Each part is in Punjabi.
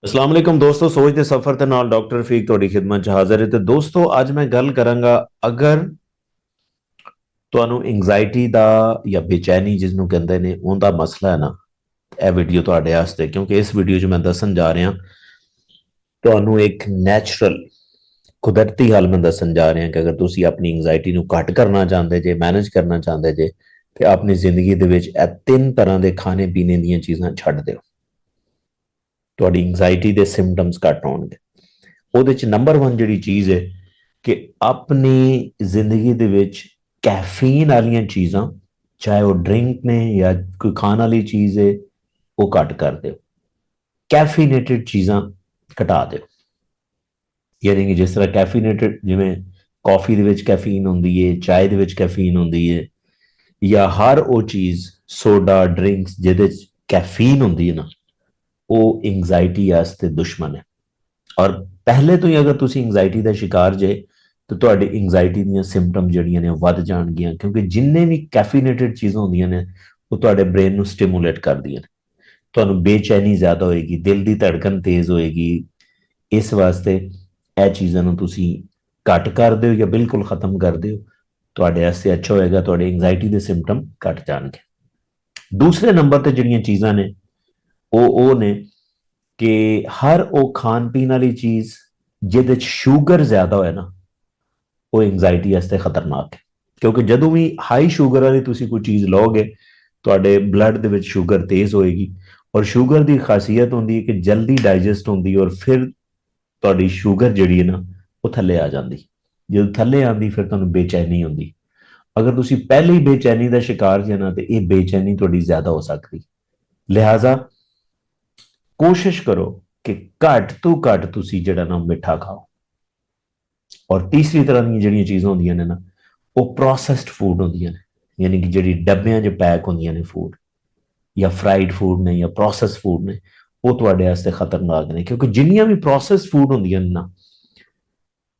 ਅਸਲਾਮ ਵਾਲੇਕੁਮ ਦੋਸਤੋ, ਸੋਚ ਦੇ ਸਫ਼ਰ ਦੇ ਨਾਲ ਡਾਕਟਰ ਰਫੀਕ ਤੁਹਾਡੀ ਖਿਦਮਤ 'ਚ ਹਾਜ਼ਰ ਹੈ। ਤੇ ਦੋਸਤੋ, ਅੱਜ ਮੈਂ ਗੱਲ ਕਰਾਂਗਾ, ਅਗਰ ਤੁਹਾਨੂੰ ਐਂਗਜ਼ਾਇਟੀ ਦਾ ਜਾਂ ਬੇਚੈਨੀ ਜਿਸ ਨੂੰ ਕਹਿੰਦੇ ਨੇ ਉਹਦਾ ਮਸਲਾ ਹੈ ਨਾ, ਇਹ ਵੀਡੀਓ ਤੁਹਾਡੇ ਵਾਸਤੇ, ਕਿਉਂਕਿ ਇਸ ਵੀਡੀਓ 'ਚ ਮੈਂ ਦੱਸਣ ਜਾ ਰਿਹਾ ਤੁਹਾਨੂੰ ਇੱਕ ਨੈਚੁਰਲ ਕੁਦਰਤੀ ਹੱਲ ਮੈਂ ਦੱਸਣ ਜਾ ਰਿਹਾ ਕਿ ਅਗਰ ਤੁਸੀਂ ਆਪਣੀ ਐਂਗਜ਼ਾਇਟੀ ਨੂੰ ਘੱਟ ਕਰਨਾ ਚਾਹੁੰਦੇ ਜੇ, ਮੈਨੇਜ ਕਰਨਾ ਚਾਹੁੰਦੇ ਜੇ, ਤੇ ਆਪਣੀ ਜ਼ਿੰਦਗੀ ਦੇ ਵਿੱਚ ਇਹ ਤਿੰਨ ਤਰ੍ਹਾਂ ਦੇ ਖਾਣੇ ਪੀਣੇ ਦੀਆਂ ਚੀਜ਼ਾਂ ਛੱਡ ਦਿਓ, ਤੁਹਾਡੀ ਐਂਗਜ਼ਾਇਟੀ ਦੇ ਸਿੰਪਟਮਸ ਘੱਟ ਹੋਣਗੇ। ਉਹਦੇ ਚ ਨੰਬਰ 1 ਜਿਹੜੀ ਚੀਜ਼ ਹੈ ਕਿ ਆਪਣੀ ਜ਼ਿੰਦਗੀ ਦੇ ਵਿੱਚ ਕੈਫੀਨ ਵਾਲੀਆਂ ਚੀਜ਼ਾਂ, ਚਾਹੇ ਉਹ ਡਰਿੰਕ ਨੇ ਜਾਂ ਕੋਈ ਖਾਣ ਵਾਲੀ ਚੀਜ਼ ਹੈ, ਉਹ ਘੱਟ ਕਰ ਦਿਓ। ਕੈਫੀਨੇਟਡ ਚੀਜ਼ਾਂ ਘਟਾ ਦਿਓ। ਯਾਨੀ ਕਿ ਜਿਸ ਤਰ੍ਹਾਂ ਕੈਫੀਨੇਟਡ, ਜਿਵੇਂ ਕਾਫੀ ਦੇ ਵਿੱਚ ਕੈਫੀਨ ਹੁੰਦੀ ਹੈ, ਚਾय ਦੇ ਵਿੱਚ ਕੈਫੀਨ ਹੁੰਦੀ ਹੈ, ਜਾਂ ਹਰ ਉਹ ਚੀਜ਼ ਸੋਡਾ ਡਰਿੰਕਸ ਜਿਹਦੇ ਚ ਕੈਫੀਨ ਹੁੰਦੀ ਹੈ ਨਾ, ਉਹ ਐਂਗਜ਼ਾਇਟੀ ਵਾਸਤੇ ਦੁਸ਼ਮਣ ਹੈ। ਔਰ ਪਹਿਲੇ ਤੋਂ ਹੀ ਅਗਰ ਤੁਸੀਂ ਐਂਗਜ਼ਾਇਟੀ ਦਾ ਸ਼ਿਕਾਰ ਜੇ, ਤਾਂ ਤੁਹਾਡੀ ਐਂਗਜ਼ਾਇਟੀ ਦੀਆਂ ਸਿੰਪਟਮ ਜਿਹੜੀਆਂ ਨੇ ਉਹ ਵੱਧ ਜਾਣਗੀਆਂ, ਕਿਉਂਕਿ ਜਿੰਨੇ ਵੀ ਕੈਫੀਨੇਟਡ ਚੀਜ਼ਾਂ ਹੁੰਦੀਆਂ ਨੇ ਉਹ ਤੁਹਾਡੇ ਬ੍ਰੇਨ ਨੂੰ ਸਟਿਮੂਲੇਟ ਕਰਦੀਆਂ ਨੇ। ਤੁਹਾਨੂੰ ਬੇਚੈਨੀ ਜ਼ਿਆਦਾ ਹੋਏਗੀ, ਦਿਲ ਦੀ ਧੜਕਨ ਤੇਜ਼ ਹੋਏਗੀ। ਇਸ ਵਾਸਤੇ ਇਹ ਚੀਜ਼ਾਂ ਨੂੰ ਤੁਸੀਂ ਘੱਟ ਕਰ ਦਿਓ ਜਾਂ ਬਿਲਕੁਲ ਖਤਮ ਕਰ ਦਿਓ, ਤੁਹਾਡੇ ਵਾਸਤੇ ਅੱਛਾ ਹੋਏਗਾ, ਤੁਹਾਡੇ ਐਂਗਜ਼ਾਇਟੀ ਦੇ ਸਿੰਪਟਮ ਘਟ ਜਾਣਗੇ। ਦੂਸਰੇ ਨੰਬਰ ਤੇ ਜਿਹੜੀਆਂ ਚੀਜ਼ਾਂ ਨੇ ਉਹ ਨੇ ਕਿ ਹਰ ਉਹ ਖਾਣ ਪੀਣ ਵਾਲੀ ਚੀਜ਼ ਜਿਹਦੇ ਚ ਸ਼ੂਗਰ ਜ਼ਿਆਦਾ ਹੋਏ ਨਾ, ਉਹ ਐਂਗਜ਼ਾਇਟੀ ਵਾਸਤੇ ਖਤਰਨਾਕ ਹੈ। ਕਿਉਂਕਿ ਜਦੋਂ ਵੀ ਹਾਈ ਸ਼ੂਗਰ ਵਾਲੀ ਤੁਸੀਂ ਕੋਈ ਚੀਜ਼ ਲਓਗੇ, ਤੁਹਾਡੇ ਬਲੱਡ ਦੇ ਵਿੱਚ ਸ਼ੂਗਰ ਤੇਜ਼ ਹੋਏਗੀ। ਔਰ ਸ਼ੂਗਰ ਦੀ ਖਾਸੀਅਤ ਹੁੰਦੀ ਹੈ ਕਿ ਜਲਦੀ ਡਾਈਜੈਸਟ ਹੁੰਦੀ, ਔਰ ਫਿਰ ਤੁਹਾਡੀ ਸ਼ੂਗਰ ਜਿਹੜੀ ਹੈ ਨਾ ਉਹ ਥੱਲੇ ਆ ਜਾਂਦੀ। ਜਦੋਂ ਥੱਲੇ ਆਉਂਦੀ ਫਿਰ ਤੁਹਾਨੂੰ ਬੇਚੈਨੀ ਹੁੰਦੀ। ਅਗਰ ਤੁਸੀਂ ਪਹਿਲੇ ਹੀ ਬੇਚੈਨੀ ਦਾ ਸ਼ਿਕਾਰ ਜੇ ਨਾ, ਤੇ ਇਹ ਬੇਚੈਨੀ ਤੁਹਾਡੀ ਜ਼ਿਆਦਾ ਹੋ ਸਕਦੀ। ਲਿਹਾਜ਼ਾ ਕੋਸ਼ਿਸ਼ ਕਰੋ ਕਿ ਘੱਟ ਤੋਂ ਘੱਟ ਤੁਸੀਂ ਜਿਹੜਾ ਨਾ ਮਿੱਠਾ ਖਾਓ। ਔਰ ਤੀਸਰੀ ਤਰ੍ਹਾਂ ਦੀਆਂ ਜਿਹੜੀਆਂ ਚੀਜ਼ਾਂ ਹੁੰਦੀਆਂ ਨੇ ਨਾ, ਉਹ ਪ੍ਰੋਸੈਸਡ ਫੂਡ ਹੁੰਦੀਆਂ ਨੇ, ਯਾਨੀ ਕਿ ਜਿਹੜੀ ਡੱਬਿਆਂ 'ਚ ਪੈਕ ਹੁੰਦੀਆਂ ਨੇ ਫੂਡ, ਜਾਂ ਫਰਾਈਡ ਫੂਡ ਨੇ ਜਾਂ ਪ੍ਰੋਸੈਸ ਫੂਡ ਨੇ, ਉਹ ਤੁਹਾਡੇ ਵਾਸਤੇ ਖਤਰਨਾਕ ਨੇ। ਕਿਉਂਕਿ ਜਿੰਨੀਆਂ ਵੀ ਪ੍ਰੋਸੈਸ ਫੂਡ ਹੁੰਦੀਆਂ ਨੇ ਨਾ,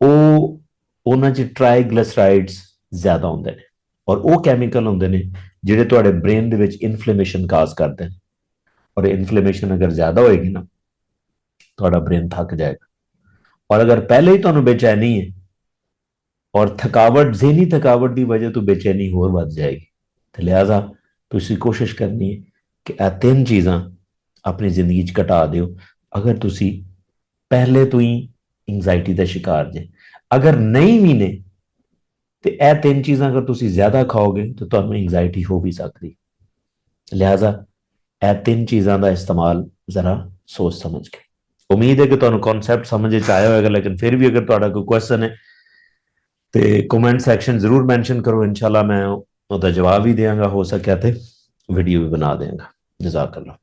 ਉਹ ਉਹਨਾਂ 'ਚ ਟ੍ਰਾਈਗਲਿਸਰਾਈਡਸ ਜ਼ਿਆਦਾ ਹੁੰਦੇ ਨੇ, ਔਰ ਉਹ ਕੈਮੀਕਲ ਹੁੰਦੇ ਨੇ ਜਿਹੜੇ ਤੁਹਾਡੇ ਬ੍ਰੇਨ ਦੇ ਵਿੱਚ ਇਨਫਲੇਮੇਸ਼ਨ ਕਾਜ਼ ਕਰਦੇ ਨੇ। ਔਰ ਇਨਫਲੇਮੇਸ਼ਨ ਅਗਰ ਜ਼ਿਆਦਾ ਹੋਏਗੀ ਨਾ, ਤੁਹਾਡਾ ਬ੍ਰੇਨ ਥੱਕ ਜਾਏਗਾ। ਔਰ ਅਗਰ ਪਹਿਲੇ ਹੀ ਤੁਹਾਨੂੰ ਬੇਚੈਨੀ ਹੈ ਔਰ ਥਕਾਵਟ, ਜ਼ਹਿਨੀ ਥਕਾਵਟ ਦੀ ਵਜ੍ਹਾ ਤੋਂ ਬੇਚੈਨੀ ਹੋਰ ਵੱਧ ਜਾਏਗੀ। ਤੇ ਲਿਹਾਜ਼ਾ ਤੁਸੀਂ ਕੋਸ਼ਿਸ਼ ਕਰਨੀ ਹੈ ਕਿ ਇਹ ਤਿੰਨ ਚੀਜ਼ਾਂ ਆਪਣੀ ਜ਼ਿੰਦਗੀ 'ਚ ਘਟਾ ਦਿਓ, ਅਗਰ ਤੁਸੀਂ ਪਹਿਲੇ ਤੋਂ ਹੀ ਐਂਗਜ਼ਾਇਟੀ ਦਾ ਸ਼ਿਕਾਰ ਜੇ। ਅਗਰ ਨਹੀਂ ਵੀ ਨੇ, ਤੇ ਇਹ ਤਿੰਨ ਚੀਜ਼ਾਂ ਅਗਰ ਤੁਸੀਂ ਜ਼ਿਆਦਾ ਖਾਓਗੇ ਤਾਂ ਤੁਹਾਨੂੰ ਐਂਗਜ਼ਾਇਟੀ ਹੋ ਵੀ ਸਕਦੀ। ਲਿਹਾਜ਼ਾ ਇਹ ਤਿੰਨ ਚੀਜ਼ਾਂ ਦਾ ਇਸਤੇਮਾਲ ਜ਼ਰਾ ਸੋਚ ਸਮਝ ਕੇ। ਉਮੀਦ ਹੈ ਕਿ ਤੁਹਾਨੂੰ ਕਨਸੈਪਟ ਸਮਝ ਚ ਆਇਆ ਹੋਏਗਾ, ਲੇਕਿਨ ਫਿਰ ਵੀ ਅਗਰ ਤੁਹਾਡਾ ਕੋਈ ਕੁਐਸਚਨ ਹੈ ਤੇ ਕਮੈਂਟ ਸੈਕਸ਼ਨ ਜ਼ਰੂਰ ਮੈਂਸ਼ਨ ਕਰੋ। ਇਨਸ਼ਾਅੱਲਾ ਮੈਂ ਉਹਦਾ ਜਵਾਬ ਹੀ ਦੇਵਾਂਗਾ, ਹੋ ਸਕਿਆ ਤੇ ਵੀਡੀਓ ਵੀ ਬਣਾ ਦੇਵਾਂਗਾ। ਜਜ਼ਾਕ ਅੱਲਾ।